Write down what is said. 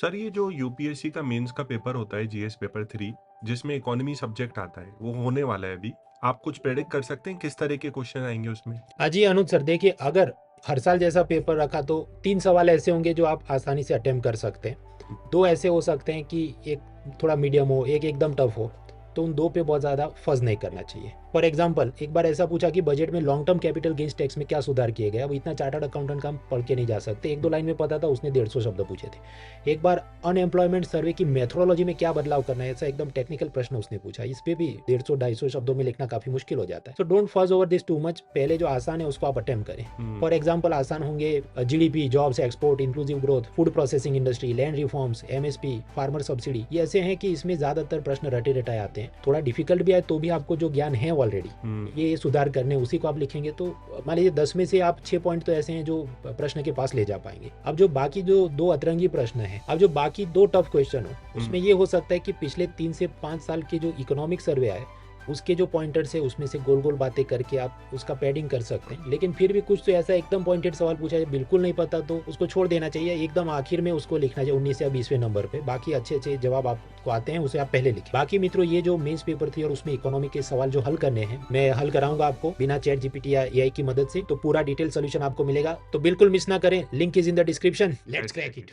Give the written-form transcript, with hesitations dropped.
Sir ये जो UPSC का मेंस का पेपर होता है जीएस पेपर 3 जिसमें इकोनॉमी सब्जेक्ट आता है वो होने वाला है अभी। आप कुछ प्रेडिक्ट कर सकते हैं किस तरह के क्वेश्चन आएंगे उसमें? जी अनुज सर, देखिए अगर हर साल जैसा पेपर रखा तो 3 सवाल ऐसे होंगे जो आप आसानी से अटेम्प्ट कर सकते हैं। 2 ऐसे हो सकते हैं कि एक थोड़ा मीडियम हो, एक एकदम टफ हो, तो उन 2 पे बहुत ज़्यादा फर्ज नहीं करना चाहिए। फॉर एग्जाम्पल, एक बार ऐसा पूछा कि बजट में long term capital gains tax में क्या सुधार किए गए। अब इतना चार्टर्ड अकाउंटेंट का हम पढ़ के नहीं जा सकते, 1-2 लाइन में पता था, उसने 150 शब्द पूछे थे। एक बार अनएम्प्लॉयमेंट सर्वे की मेथोडोलॉजी में क्या बदलाव करना है, ऐसा एकदम टेक्निकल प्रश्न उसने पूछा। इस पे भी 150-250 शब्दों में लिखना काफी मुश्किल हो जाता है। So don't फॉज over this too much, पहले जो आसान है उसको आप अटेम्प्ट करें। फॉर एग्जाम्पल आसान होंगे GDP, jobs, export, inclusive growth, food processing industry, land reforms, MSP, farmer subsidy. ये ऐसे हैं कि इसमें ज्यादातर प्रश्न रटे रटाए आते हैं। थोड़ा डिफिकल्ट भी आए तो भी आपको जो ज्ञान है ऑलरेडी ये सुधार करने, उसी को आप लिखेंगे तो मान लीजिए 10 में से आप 6 पॉइंट तो ऐसे हैं जो प्रश्न के पास ले जा पाएंगे। अब जो बाकी जो 2 अतरंगी प्रश्न है, अब जो बाकी 2 टफ क्वेश्चन हो उसमें ये हो सकता है कि पिछले 3 से 5 साल के जो इकोनॉमिक सर्वे आए उसके जो पॉइंटर्स है उसमें से गोल गोल बातें करके आप उसका पैडिंग कर सकते हैं। लेकिन फिर भी कुछ तो ऐसा एकदम पॉइंटेड सवाल पूछा है बिल्कुल नहीं पता तो उसको छोड़ देना चाहिए, एकदम आखिर में उसको लिखना चाहिए 19 या 20वें नंबर पे। बाकी अच्छे अच्छे जवाब आपको आते हैं उसे आप पहले लिखें। बाकी मित्रों, ये जो मेंस पेपर थी और उसमें इकोनॉमी के सवाल जो हल करने हैं मैं हल कराऊंगा आपको बिना चैट जीपीटी या एआई की मदद से, तो पूरा डिटेल सोल्यूशन आपको मिलेगा। तो बिल्कुल मिस ना करें, link is in the description. Let's crack it.